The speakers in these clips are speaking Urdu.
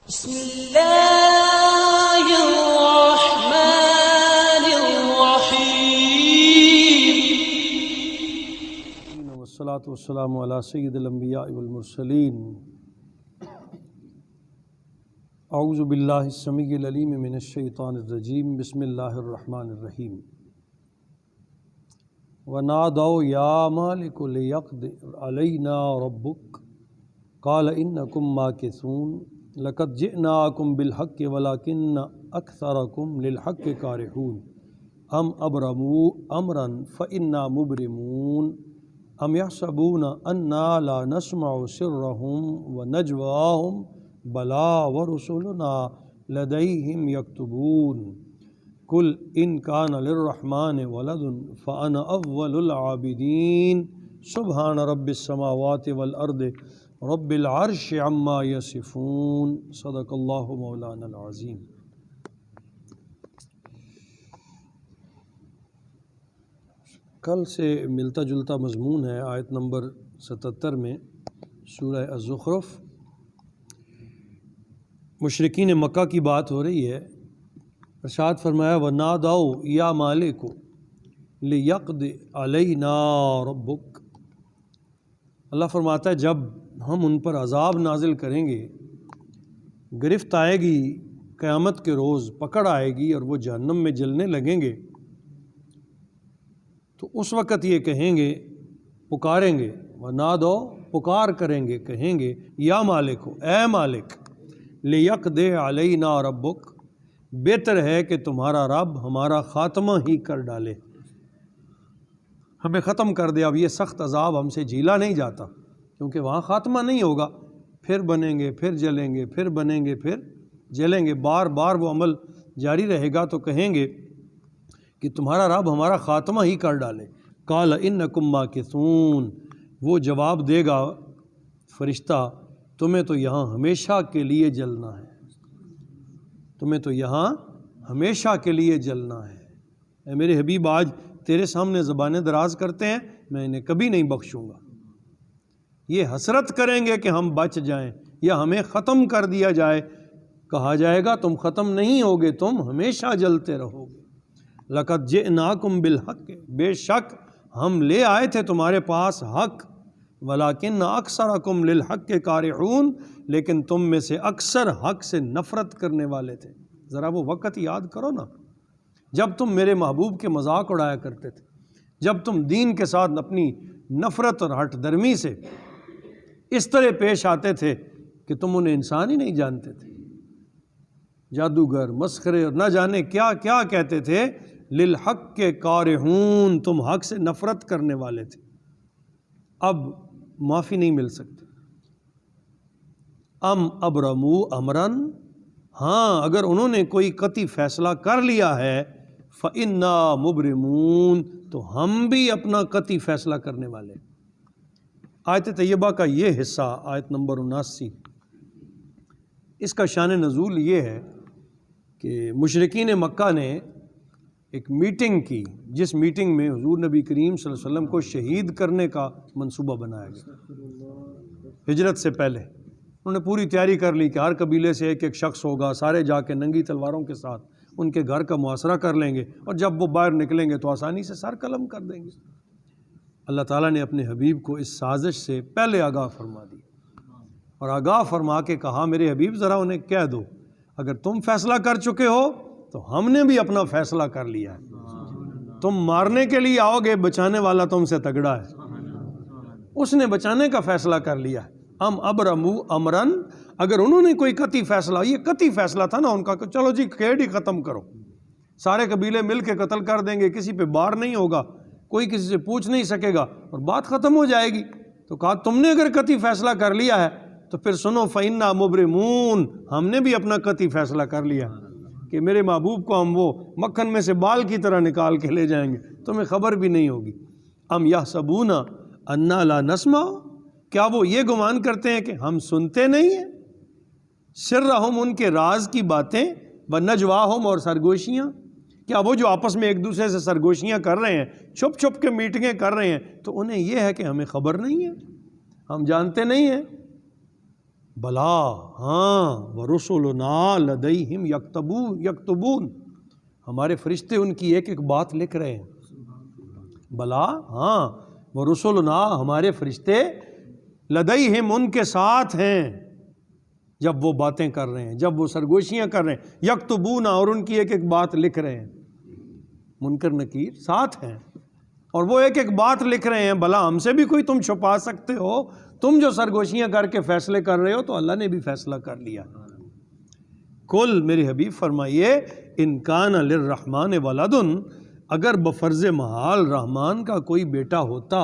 بسم اللہ الرحمن الرحیم والصلاة والسلام علی سید الانبیاء والمرسلین اعوذ باللہ السمیع العلیم من الشیطان الرجیم بسم اللہ الرحمن الرحیم ونادوا یا مالک لیقض علینا ربک قال انکم ماکثون لقد جئناکم بالحق ولکن اکثرکم للحق کارہون ام ابرموا امرا فانا مبرمون ام یحسبون انا لا نسمع سرهم ونجواهم بلا ورسلنا لدیہم یکتبون قل ان کان للرحمن ولد فانا اول العابدین سبحان رب السماوات والارض رب العرش عما یصفون صدق اللہ مولانا العظیم۔ کل سے ملتا جلتا مضمون ہے آیت نمبر 77 میں سورہ الزخرف۔ مشرکین مکہ کی بات ہو رہی ہے۔ ارشاد فرمایا وَنَادَوْا یا مالک لِيَقْضِ عَلَيْنَا رَبُّكَ۔ اللہ فرماتا ہے جب ہم ان پر عذاب نازل کریں گے، گرفت آئے گی قیامت کے روز، پکڑ آئے گی اور وہ جہنم میں جلنے لگیں گے، تو اس وقت یہ کہیں گے، پکاریں گے، وَنَادَوْا پکار کریں گے، کہیں گے یا مالک ہو، اے مالک، لِيَقْضِ عَلَيْنَا رَبُّكَ، بہتر ہے کہ تمہارا رب ہمارا خاتمہ ہی کر ڈالے، ہمیں ختم کر دے، اب یہ سخت عذاب ہم سے جھیلا نہیں جاتا، کیونکہ وہاں خاتمہ نہیں ہوگا، پھر بنیں گے، پھر جلیں گے، پھر بنیں گے، پھر جلیں گے، بار بار وہ عمل جاری رہے گا، تو کہیں گے کہ تمہارا رب ہمارا خاتمہ ہی کر ڈالے۔ قال انکم ماکثون، وہ جواب دے گا فرشتہ، تمہیں تو یہاں ہمیشہ کے لیے جلنا ہے، تمہیں تو یہاں ہمیشہ کے لیے جلنا ہے۔ اے میرے حبیب، آج تیرے سامنے زبانیں دراز کرتے ہیں، میں انہیں کبھی نہیں بخشوں گا۔ یہ حسرت کریں گے کہ ہم بچ جائیں یا ہمیں ختم کر دیا جائے، کہا جائے گا تم ختم نہیں ہوگے، تم ہمیشہ جلتے رہو گے۔ لَقَدْ جِئْنَاكُمْ بِالْحَقِّ، بے شک ہم لے آئے تھے تمہارے پاس حق، وَلَكِنَّ أَكْثَرَكُمْ لِلْحَقِّ كَارِحُونَ، لیکن تم میں سے اکثر حق سے نفرت کرنے والے تھے۔ ذرا وہ وقت یاد کرو نا، جب تم میرے محبوب کے مذاق اڑایا کرتے تھے، جب تم دین کے ساتھ اپنی نفرت اور ہٹ درمی سے اس طرح پیش آتے تھے کہ تم انہیں انسان ہی نہیں جانتے تھے، جادوگر، مسخرے اور نہ جانے کیا کیا کہتے تھے۔ للحق کارہون، تم حق سے نفرت کرنے والے تھے، اب معافی نہیں مل سکتی۔ ام ابرموا امرا، ہاں اگر انہوں نے کوئی قطعی فیصلہ کر لیا ہے، فإنا مبرمون، تو ہم بھی اپنا قطعی فیصلہ کرنے والے۔ آیت طیبہ کا یہ حصہ، آیت نمبر 79، اس کا شان نزول یہ ہے کہ مشرکین مکہ نے ایک میٹنگ کی، جس میٹنگ میں حضور نبی کریم صلی اللہ علیہ وسلم کو شہید کرنے کا منصوبہ بنایا گیا۔ ہجرت سے پہلے انہوں نے پوری تیاری کر لی کہ ہر قبیلے سے ایک ایک شخص ہوگا، سارے جا کے ننگی تلواروں کے ساتھ ان کے گھر کا محاصرہ کر لیں گے، اور جب وہ باہر نکلیں گے تو آسانی سے سر قلم کر دیں گے۔ اللہ تعالیٰ نے اپنے حبیب کو اس سازش سے پہلے آگاہ فرما دی، اور آگاہ فرما کے کہا میرے حبیب ذرا انہیں کہہ دو، اگر تم فیصلہ کر چکے ہو تو ہم نے بھی اپنا فیصلہ کر لیا ہے، تم مارنے کے لیے آؤ گے، بچانے والا تم سے تگڑا ہے، اس نے بچانے کا فیصلہ کر لیا ہے۔ ام ابرموا امرن، اگر انہوں نے کوئی قطعی فیصلہ، یہ قطعی فیصلہ تھا نا ان کا کہ چلو جی کھیڑ ہی ختم کرو، سارے قبیلے مل کے قتل کر دیں گے، کسی پہ بار نہیں ہوگا، کوئی کسی سے پوچھ نہیں سکے گا اور بات ختم ہو جائے گی، تو کہا تم نے اگر قطعی فیصلہ کر لیا ہے تو پھر سنو فإنا مبرمون، ہم نے بھی اپنا قطعی فیصلہ کر لیا کہ میرے محبوب کو ہم وہ مکھن میں سے بال کی طرح نکال کے لے جائیں گے، تمہیں خبر بھی نہیں ہوگی۔ ام یحسبون انا لا نسمع، کیا وہ یہ گمان کرتے ہیں کہ ہم سنتے نہیں ہیں؟ سرہم، ان کے راز کی باتیں، ونجواہم، اور سرگوشیاں، کیا وہ جو آپس میں ایک دوسرے سے سرگوشیاں کر رہے ہیں، چھپ چھپ کے میٹنگیں کر رہے ہیں، تو انہیں یہ ہے کہ ہمیں خبر نہیں ہے، ہم جانتے نہیں ہیں؟ بلا ہاں ورسلنا لدیہم یکتبون، ہمارے فرشتے ان کی ایک ایک بات لکھ رہے ہیں. بلا ہاں ورسلنا، ہمارے فرشتے لدیہم ان کے ساتھ ہیں جب وہ باتیں کر رہے ہیں، جب وہ سرگوشیاں کر رہے ہیں. یکتبون، اور ان کی ایک ایک بات لکھ رہے ہیں. منکر نکیر ساتھ ہیں اور وہ ایک ایک بات لکھ رہے ہیں. بلا ہم سے بھی کوئی تم چھپا سکتے ہو؟ تم جو سرگوشیاں کر کے فیصلے کر رہے ہو تو اللہ نے بھی فیصلہ کر لیا. کل میرے حبیب فرمائیے ان کان للرحمن ولد، اگر بفرض محال رحمان کا کوئی بیٹا ہوتا،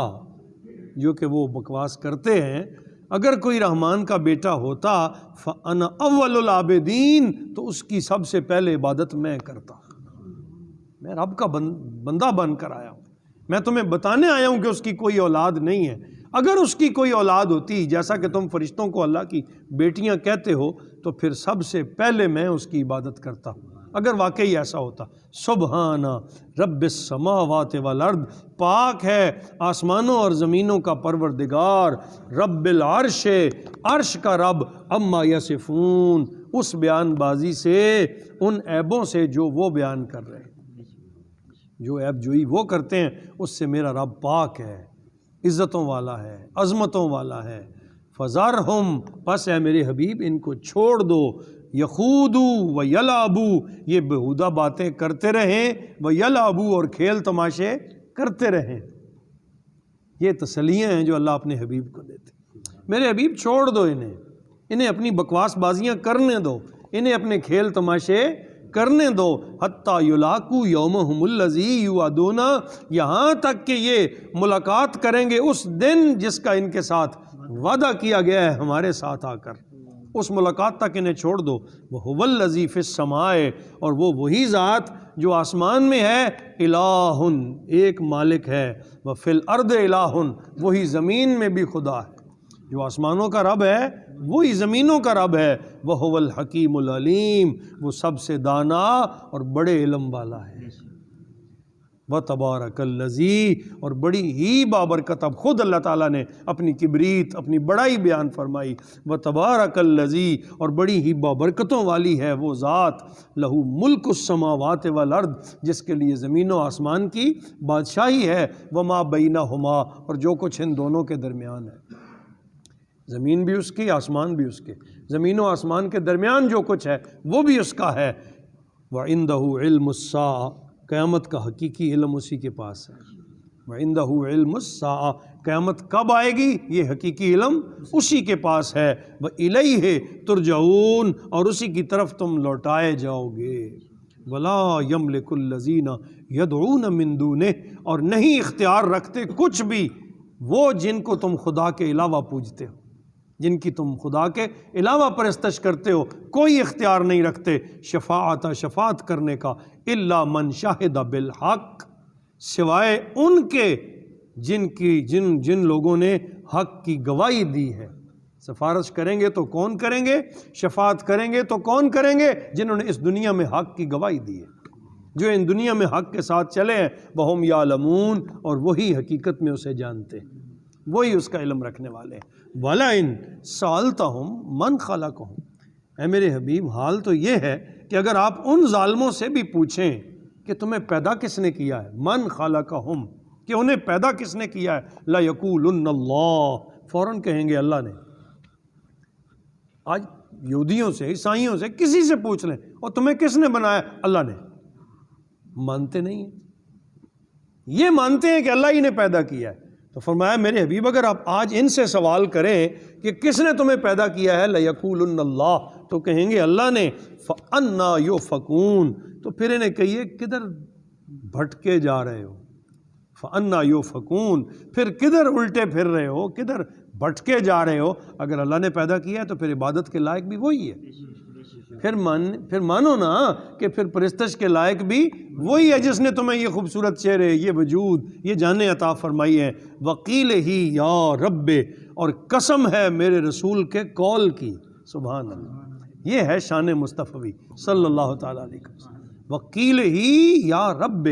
جو کہ وہ بکواس کرتے ہیں، اگر کوئی رحمان کا بیٹا ہوتا فانا اول العابدین، تو اس کی سب سے پہلے عبادت میں کرتا. میں رب کا بندہ بن کر آیا ہوں، میں تمہیں بتانے آیا ہوں کہ اس کی کوئی اولاد نہیں ہے. اگر اس کی کوئی اولاد ہوتی، جیسا کہ تم فرشتوں کو اللہ کی بیٹیاں کہتے ہو، تو پھر سب سے پہلے میں اس کی عبادت کرتا ہوں، اگر واقعی ایسا ہوتا. سبحان رب السماوات والارض، پاک ہے آسمانوں اور زمینوں کا پروردگار، رب العرش، عرش کا رب، اما یصفون، اس بیان بازی سے، ان عیبوں سے جو وہ بیان کر رہے ہیں. جو عیب جوئی وہ کرتے ہیں اس سے میرا رب پاک ہے، عزتوں والا ہے، عظمتوں والا ہے. فذرہم، پس اے میرے حبیب ان کو چھوڑ دو، یخوضوا ویلعبوا، یہ بےہودہ باتیں کرتے رہیں، ویلعبوا، اور کھیل تماشے کرتے رہیں. یہ تسلیاں ہیں جو اللہ اپنے حبیب کو دیتے. میرے حبیب چھوڑ دو انہیں اپنی بکواس بازیاں کرنے دو، انہیں اپنے کھیل تماشے کرنے دو. حتیٰ یلاقوا یومہم الذی یوعدون، یہاں تک کہ یہ ملاقات کریں گے اس دن جس کا ان کے ساتھ وعدہ کیا گیا ہے ہمارے ساتھ آ کر. اس ملاقات تک انہیں چھوڑ دو. وَهُوَ الَّذِي فِي السَّمَاءِ، اور وہ وہی ذات جو آسمان میں ہے، الہ، ایک مالک ہے. وَفِي الْأَرْضِ الہ، وہی زمین میں بھی خدا ہے. جو آسمانوں کا رب ہے وہی زمینوں کا رب ہے. وَهُوَ الْحَكِيمُ الْعَلِيمُ، وہ سب سے دانا اور بڑے علم والا ہے. وَتَبَارَكَ الَّذِي، اور بڑی ہی بابرکت، اب خود اللہ تعالیٰ نے اپنی کبریت، اپنی بڑائی بیان فرمائی. وَتَبَارَكَ الَّذِي، اور بڑی ہی بابرکتوں والی ہے وہ ذات، لَهُ مُلْكُ السَّمَاوَاتِ وَالْأَرْضِ، جس کے لیے زمین و آسمان کی بادشاہی ہے. وَمَا بَيْنَهُمَا، اور جو کچھ ان دونوں کے درمیان ہے. زمین بھی اس کی، آسمان بھی اس کے، زمین و آسمان کے درمیان جو کچھ ہے وہ بھی اس کا ہے. وَعِندَهُ عِلْمُ السَّاعَةِ، قیامت کا حقیقی علم اسی کے پاس ہے. وَعِندَهُ عِلْمُ السَّاعَةِ، قیامت کب آئے گی یہ حقیقی علم اسی کے پاس ہے. وَإِلَيْهِ تُرْجَعُونَ، اور اسی کی طرف تم لوٹائے جاؤ گے. وَلَا يَمْلِكُ الَّذِينَ يَدْعُونَ مِن دُونِهِ، اور نہیں اختیار رکھتے کچھ بھی وہ جن کو تم خدا کے علاوہ پوجتے ہو، جن کی تم خدا کے علاوہ پرستش کرتے ہو، کوئی اختیار نہیں رکھتے. شفاعت کرنے کا، الا من شاہد بالحق، سوائے ان کے جن لوگوں نے حق کی گواہی دی ہے. سفارش کریں گے تو کون کریں گے؟ شفاعت کریں گے تو کون کریں گے؟ جنہوں نے اس دنیا میں حق کی گواہی دی ہے، جو ان دنیا میں حق کے ساتھ چلے ہیں. وَهُمْ يَعْلَمُونَ، اور وہی حقیقت میں اسے جانتے ہیں، وہی اس کا علم رکھنے والے ہیں. وَلَئِن سَأَلْتَهُمْ مَنْ خَلَقَهُمْ، اے میرے حبیب حال تو یہ ہے کہ اگر آپ ان ظالموں سے بھی پوچھیں کہ تمہیں پیدا کس نے کیا ہے، من خلقہم، کہ انہیں پیدا کس نے کیا ہے، لَيَقُولُنَّ اللَّهُ، فوراً کہیں گے اللہ نے. آج یہودیوں سے، عیسائیوں سے، کسی سے پوچھ لیں اور تمہیں کس نے بنایا، اللہ نے. مانتے نہیں ہیں، یہ مانتے ہیں کہ اللہ ہی نے پیدا کیا ہے. تو فرمایا میرے حبیب اگر آپ آج ان سے سوال کریں کہ کس نے تمہیں پیدا کیا ہے، لَيَقُولُنَّ اللَّهُ، تو کہیں گے اللہ نے. فَأَنَّا يُؤْفَكُونَ، تو پھر انہیں کہیے کدھر بھٹکے جا رہے ہو. فَأَنَّا يُؤْفَكُونَ، پھر کدھر الٹے پھر رہے ہو، کدھر بھٹکے جا رہے ہو. اگر اللہ نے پیدا کیا ہے تو پھر عبادت کے لائق بھی وہی ہے. پھر مانو نا کہ پھر پرستش کے لائق بھی وہی ہے جس نے تمہیں یہ خوبصورت چہرے، یہ وجود، یہ جانیں عطا فرمائی ہے. وقیل ہی یا رب، اور قسم ہے میرے رسول کے قول کی. سبحان اللہ، یہ ہے شان مصطفی صلی اللہ تعالیٰ علیہ وسلم. وقیل ہی یا رب،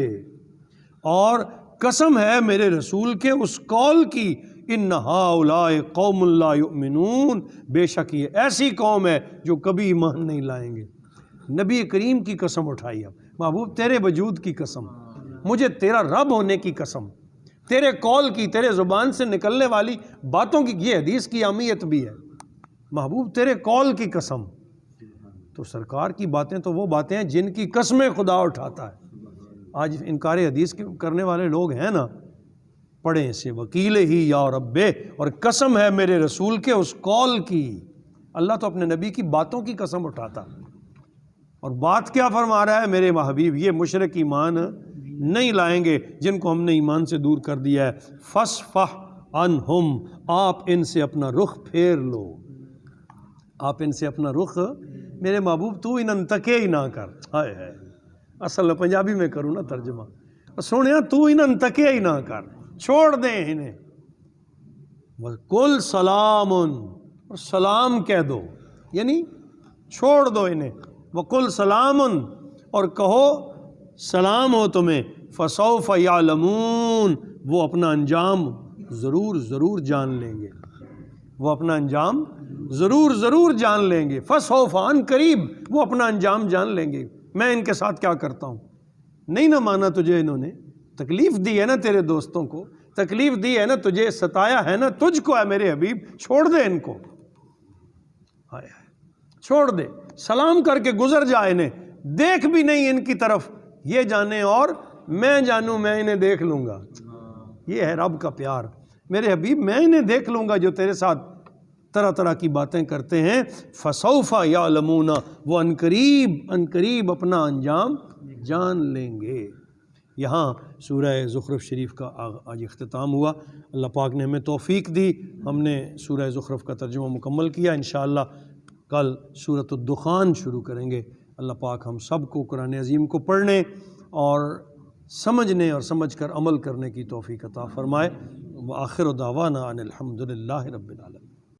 اور قسم ہے میرے رسول کے اس قول کی، ان ہؤلاء قوم لا یؤمنون، بے شک یہ ایسی قوم ہے جو کبھی ایمان نہیں لائیں گے۔ نبی کریم کی قسم اٹھائی اب، محبوب تیرے وجود کی قسم، مجھے تیرا رب ہونے کی قسم، تیرے قول کی، تیرے زبان سے نکلنے والی باتوں کی، یہ حدیث کی اہمیت بھی ہے، محبوب تیرے قول کی قسم۔ تو سرکار کی باتیں تو وہ باتیں ہیں جن کی قسمیں خدا اٹھاتا ہے۔ آج انکار حدیث کرنے والے لوگ ہیں نا، پڑھیں سے وکیل ہی یا رب، اور قسم ہے میرے رسول کے اس قول کی۔ اللہ تو اپنے نبی کی باتوں کی قسم اٹھاتا، اور بات کیا فرما رہا ہے میرے حبیب، یہ مشرک ایمان نہیں لائیں گے جن کو ہم نے ایمان سے دور کر دیا ہے۔ فَاصْفَحْ عَنْهُمْ، آپ ان سے اپنا رخ پھیر لو، آپ ان سے اپنا رخ، میرے محبوب تو انہاں تکے ہی نہ کر، ہائے ہائے، اصل پنجابی میں کروں نا ترجمہ، سونے تو انہاں تکے ہی نہ کر، چھوڑ دیں انہیں، وَقُلْ سَلَامٌ، اور سلام کہہ دو، یعنی چھوڑ دو انہیں، وَقُلْ سَلَامٌ، اور کہو سلام ہو تمہیں، فَسَوْفَ يَعْلَمُونَ، وہ اپنا انجام ضرور ضرور جان لیں گے، وہ اپنا انجام ضرور ضرور جان لیں گے، فَسَوْفَ، عن قریب وہ اپنا انجام جان لیں گے، میں ان کے ساتھ کیا کرتا ہوں۔ نہیں نہ مانا تجھے انہوں نے، تکلیف دی ہے نا تیرے دوستوں کو، تکلیف دی ہے نا تجھے، ستایا ہے نا تجھ کو، ہے میرے حبیب، چھوڑ دے ان کو، ہائے ہائے، چھوڑ دے، سلام کر کے گزر جا انہیں، دیکھ بھی نہیں ان کی طرف، یہ جانے اور میں جانوں، میں انہیں دیکھ لوں گا۔ یہ ہے رب کا پیار، میرے حبیب میں انہیں دیکھ لوں گا جو تیرے ساتھ طرح طرح کی باتیں کرتے ہیں۔ فسوف یعلمون، وہ ان قریب اپنا انجام جان لیں گے۔ یہاں سورہ زخرف شریف کا آج اختتام ہوا، اللہ پاک نے ہمیں توفیق دی، ہم نے سورہ زخرف کا ترجمہ مکمل کیا، انشاءاللہ کل سورۃ الدخان شروع کریں گے۔ اللہ پاک ہم سب کو قرآن عظیم کو پڑھنے اور سمجھنے اور سمجھ کر عمل کرنے کی توفیق عطا فرمائے۔ وآخر دعوانا ان الحمد للہ رب العالمین۔